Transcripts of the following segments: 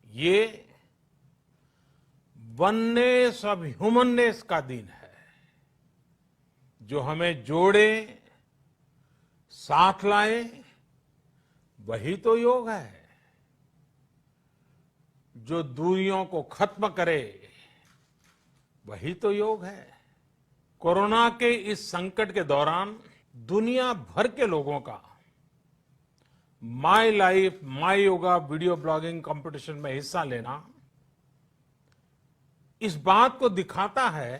ये oneness of humanness का दिन है, जो हमें जोड़े, साथ लाए, वही तो योग है। जो दूरियों को खत्म करे, वही तो योग है। कोरोना के इस संकट के दौरान दुनिया भर के लोगों का my life my yoga video blogging competition में हिस्सा लेना इस बात को दिखाता है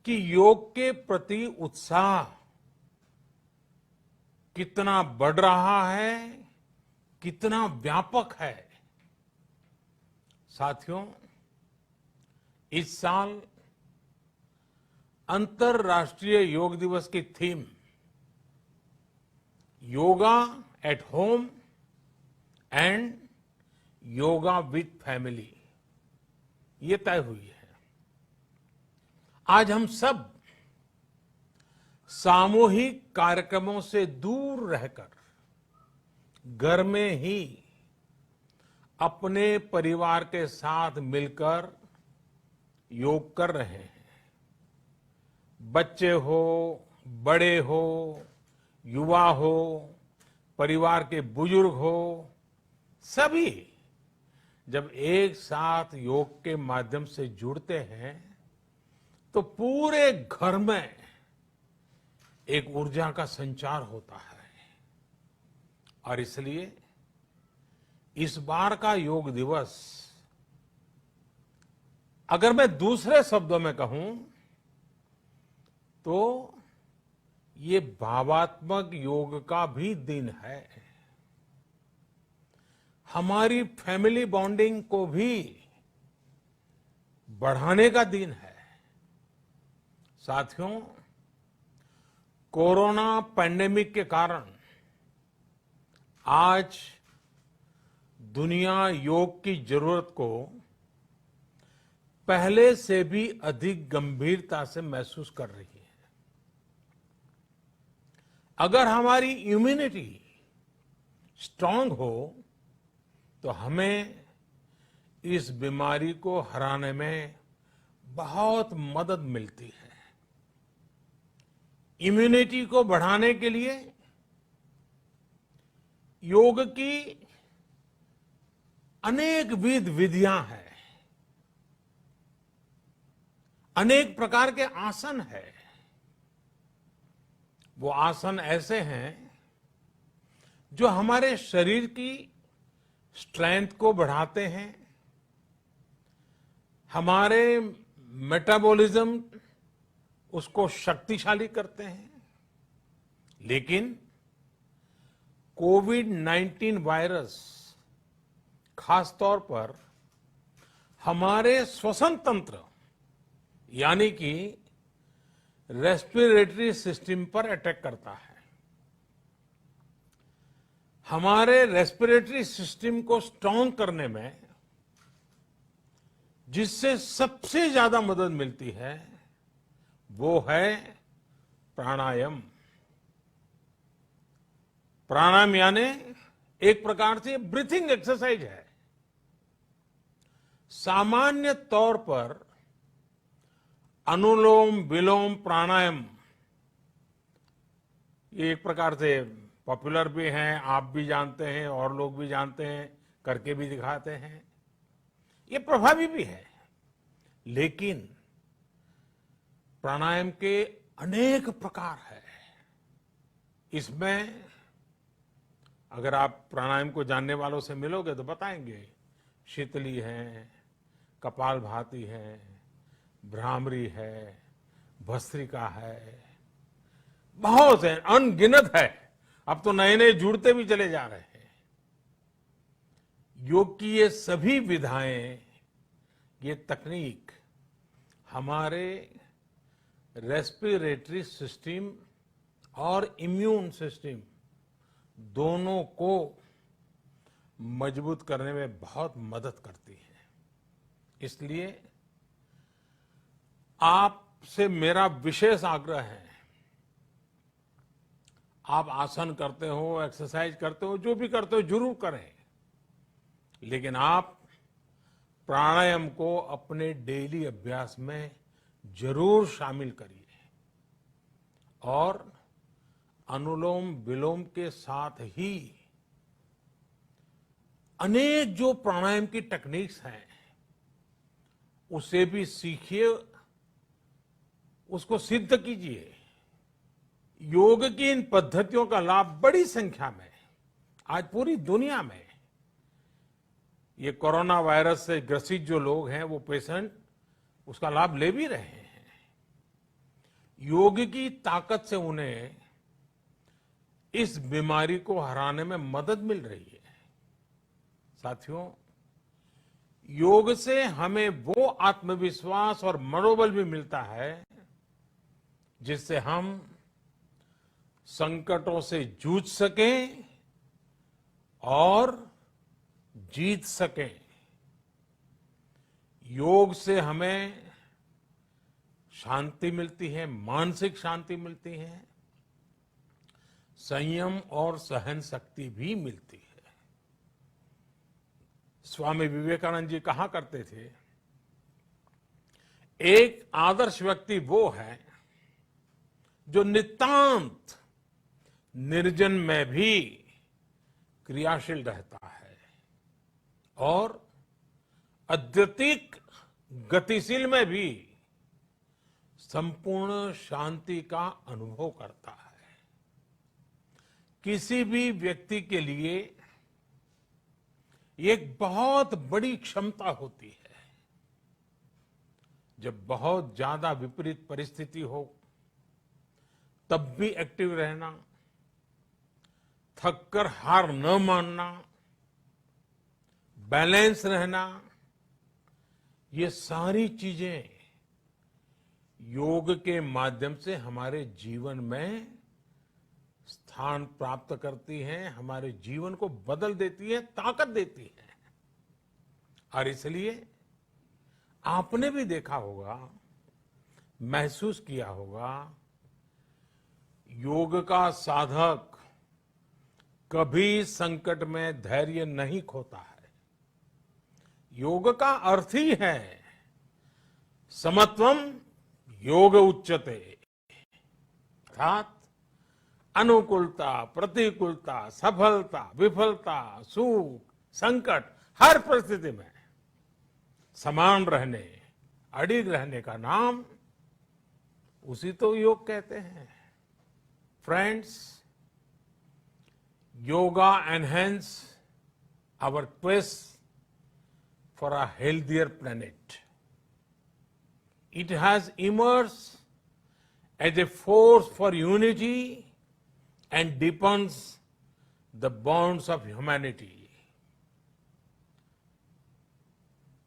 कि योग के प्रति उत्साह कितना बढ़ रहा है, कितना व्यापक है। साथियों, इस साल अंतर्राष्ट्रीय योग दिवस की theme yoga at home and yoga with family ये तय हुई है। आज हम सब सामूहिक कार्यक्रमों से दूर रहकर घर में ही अपने परिवार के साथ मिलकर योग कर रहे हैं। बच्चे हो, बड़े हो, युवा हो, परिवार के बुजुर्ग हो, सभी जब एक साथ योग के माध्यम से जुड़ते हैं तो पूरे घर में एक ऊर्जा का संचार होता है। और इसलिए इस बार का योग दिवस, अगर मैं दूसरे शब्दों में कहूं तो ये भावात्मक योग का भी दिन है। हमारी फैमिली बॉन्डिंग को भी बढ़ाने का दिन है। साथियों, कोरोना पैंडेमिक के कारण आज दुनिया योग की जरूरत को पहले से भी अधिक गंभीरता से महसूस कर रही है। अगर हमारी इम्यूनिटी स्ट्रांग हो तो हमें इस बीमारी को हराने में बहुत मदद मिलती है। इम्यूनिटी को बढ़ाने के लिए योग की अनेक विध विधियां हैं, अनेक प्रकार के आसन हैं। वो आसन ऐसे हैं जो हमारे शरीर की स्ट्रेंथ को बढ़ाते हैं, हमारे मेटाबॉलिज्म उसको शक्तिशाली करते हैं। लेकिन कोविड-19 वायरस खासतौर पर हमारे श्वसन तंत्र यानी कि रेस्पिरेटरी सिस्टम पर अटैक करता है। हमारे रेस्पिरेटरी सिस्टम को स्ट्रांग करने में जिससे सबसे ज्यादा मदद मिलती है वो है प्राणायाम। प्राणायाम यानी एक प्रकार से ब्रीथिंग एक्सरसाइज है। सामान्य तौर पर अनुलोम विलोम प्राणायाम ये एक प्रकार से पॉपुलर भी हैं, आप भी जानते हैं और लोग भी जानते हैं, करके भी दिखाते हैं। ये प्रभावी भी है। लेकिन प्राणायाम के अनेक प्रकार हैं। इसमें अगर आप प्राणायाम को जानने वालों से मिलोगे तो बताएंगे शीतली है, कपालभाति है, भ्रामरी है, भस्त्रिका है, बहुत है, अनगिनत है। अब तो नए नए जुड़ते भी चले जा रहे हैं। योग की ये सभी विधाएं, ये तकनीक हमारे रेस्पिरेटरी सिस्टम और इम्यून सिस्टम दोनों को मजबूत करने में बहुत मदद करती है। इसलिए आपसे मेरा विशेष आग्रह है आप आसन करते हो, एक्सरसाइज करते हो, जो भी करते हो जरूर करें, लेकिन आप प्राणायाम को अपने डेली अभ्यास में जरूर शामिल करिए और अनुलोम विलोम के साथ ही अनेक जो प्राणायाम की टेक्निक्स हैं उसे भी सीखिए, उसको सिद्ध कीजिए। योग की इन पद्धतियों का लाभ बड़ी संख्या में आज पूरी दुनिया में ये कोरोना वायरस से ग्रसित जो लोग हैं वो पेशेंट उसका लाभ ले भी रहे हैं। योग की ताकत से उन्हें इस बीमारी को हराने में मदद मिल रही है। साथियों, योग से हमें वो आत्मविश्वास और मनोबल भी मिलता है जिससे हम संकटों से जूझ सकें और जीत सकें। योग से हमें शांति मिलती है, मानसिक शांति मिलती है, संयम और सहन शक्ति भी मिलती है। स्वामी विवेकानंद जी कहा करते थे, एक आदर्श व्यक्ति वो है जो नितांत निर्जन में भी क्रियाशील रहता है और अत्यधिक गतिशील में भी संपूर्ण शांति का अनुभव करता है। किसी भी व्यक्ति के लिए एक बहुत बड़ी क्षमता होती है जब बहुत ज्यादा विपरीत परिस्थिति हो तब भी एक्टिव रहना, थककर हार न मानना, बैलेंस रहना, ये सारी चीजें योग के माध्यम से हमारे जीवन में स्थान प्राप्त करती हैं, हमारे जीवन को बदल देती है, ताकत देती है। और इसलिए आपने भी देखा होगा, महसूस किया होगा, योग का साधक कभी संकट में धैर्य नहीं खोता है। योग का अर्थ ही है समत्वम योग उच्यते, अर्थात अनुकूलता, प्रतिकूलता, सफलता, विफलता, सुख, संकट, हर परिस्थिति में समान रहने, अडिग रहने का नाम उसी तो योग कहते हैं। Friends, yoga enhance our quest for a healthier planet. It has emerged as a force for unity and deepens the bonds of humanity.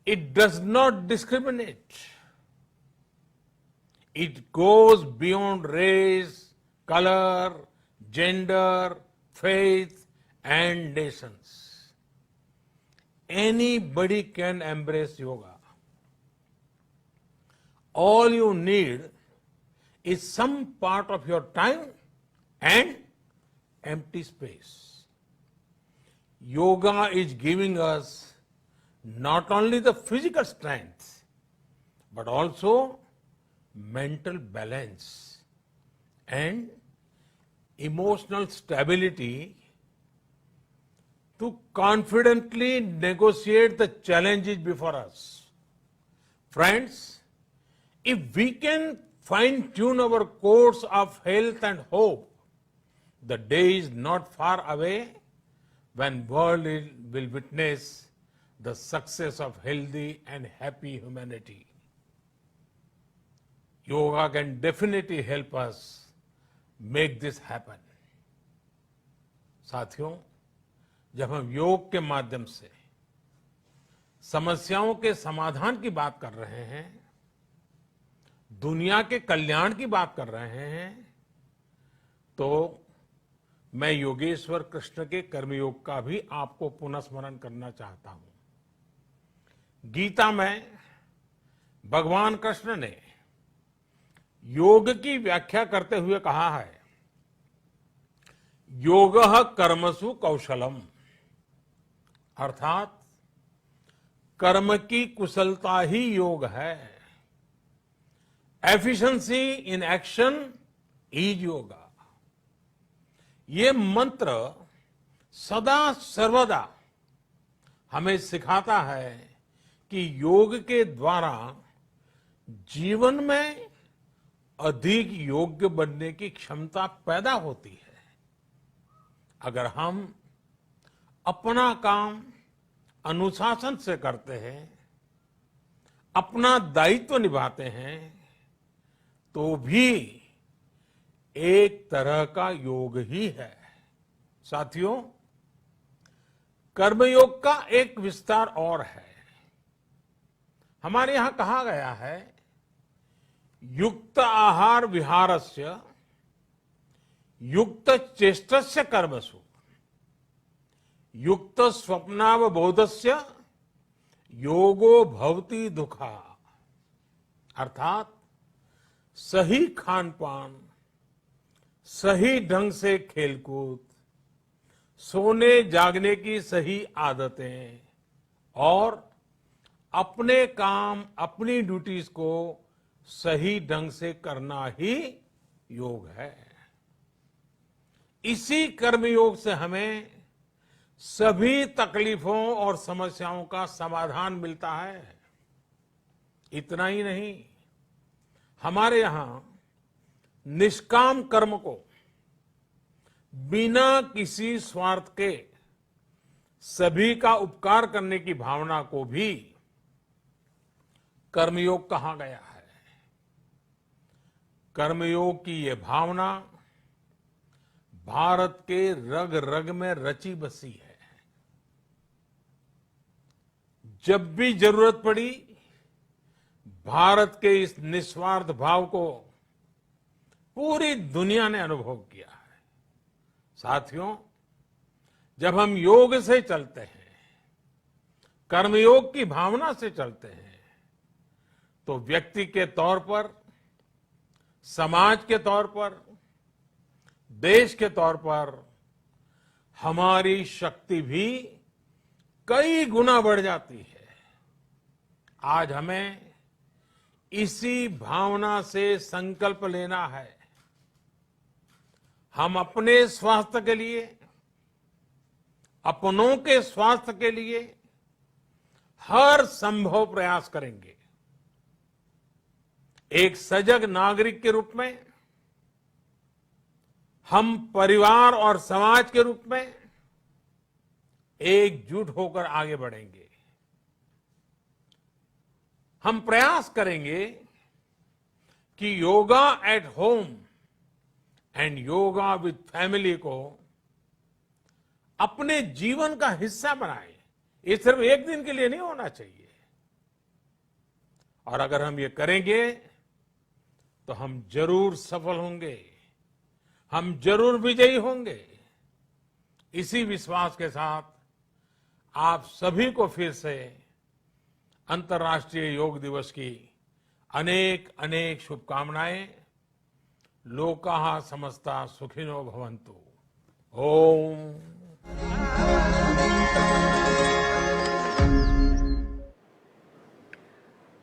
It does not discriminate. It goes beyond race, color, gender, faith and nations. Anybody can embrace yoga. All you need is some part of your time and empty space. Yoga is giving us not only the physical strength, but also mental balance and emotional stability to confidently negotiate the challenges before us. Friends, if we can fine-tune our course of health and hope, the day is not far away when world will witness the success of healthy and happy humanity. Yoga can definitely help us make this happen. साथियों, जब हम योग के माध्यम से समस्याओं के समाधान की बात कर रहे हैं, दुनिया के कल्याण की बात कर रहे हैं, तो मैं योगेश्वर कृष्ण के कर्मयोग का भी आपको पुनः स्मरण करना चाहता हूं। गीता में भगवान कृष्ण ने योग की व्याख्या करते हुए कहा है, योगः कर्मसु कौशलम, अर्थात कर्म की कुशलता ही योग है। Efficiency in action is yoga. ये मंत्र सदा सर्वदा हमें सिखाता है कि योग के द्वारा जीवन में अधिक योग्य बनने की क्षमता पैदा होती है। अगर हम अपना काम अनुशासन से करते हैं, अपना दायित्व निभाते हैं, तो भी एक तरह का योग ही है। साथियों, कर्मयोग का एक विस्तार और है। हमारे यहां कहा गया है, युक्त आहार विहारस्य युक्त चेष्टस्य कर्मसु युक्त स्वप्नावबोधस्य योगो भवति दुखा। अर्थात सही खान पान, सही ढंग से खेलकूद, सोने जागने की सही आदतें और अपने काम, अपनी ड्यूटीज को सही ढंग से करना ही योग है। इसी कर्मयोग से हमें सभी तकलीफों और समस्याओं का समाधान मिलता है। इतना ही नहीं, हमारे यहां निष्काम कर्म को बिना किसी स्वार्थ के सभी का उपकार करने की भावना को भी कर्मयोग कहा गया है। कर्मयोग की ये भावना भारत के रग रग में रची बसी है। जब भी जरूरत पड़ी, भारत के इस निस्वार्थ भाव को पूरी दुनिया ने अनुभव किया है। साथियों, जब हम योग से चलते हैं, कर्मयोग की भावना से चलते हैं, तो व्यक्ति के तौर पर, समाज के तौर पर, देश के तौर पर हमारी शक्ति भी कई गुना बढ़ जाती है। आज हमें इसी भावना से संकल्प लेना है। हम अपने स्वास्थ्य के लिए, अपनों के स्वास्थ्य के लिए हर संभव प्रयास करेंगे। एक सजग नागरिक के रूप में हम परिवार और समाज के रूप में एकजुट होकर आगे बढ़ेंगे। हम प्रयास करेंगे कि yoga at home and yoga with family को अपने जीवन का हिस्सा बनाएं। ये सिर्फ एक दिन के लिए नहीं होना चाहिए। और अगर हम ये करेंगे तो हम जरूर सफल होंगे, हम जरूर विजयी होंगे। इसी विश्वास के साथ आप सभी को फिर से अंतर्राष्ट्रीय योग दिवस की अनेक अनेक शुभकामनाएं। लोकाः समस्ता सुखिनो भवन्तु। ओम।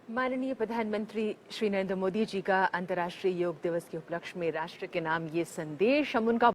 माननीय प्रधानमंत्री श्री नरेंद्र मोदी जी का अंतर्राष्ट्रीय योग दिवस के उपलक्ष्य में राष्ट्र के नाम ये संदेश हम उनका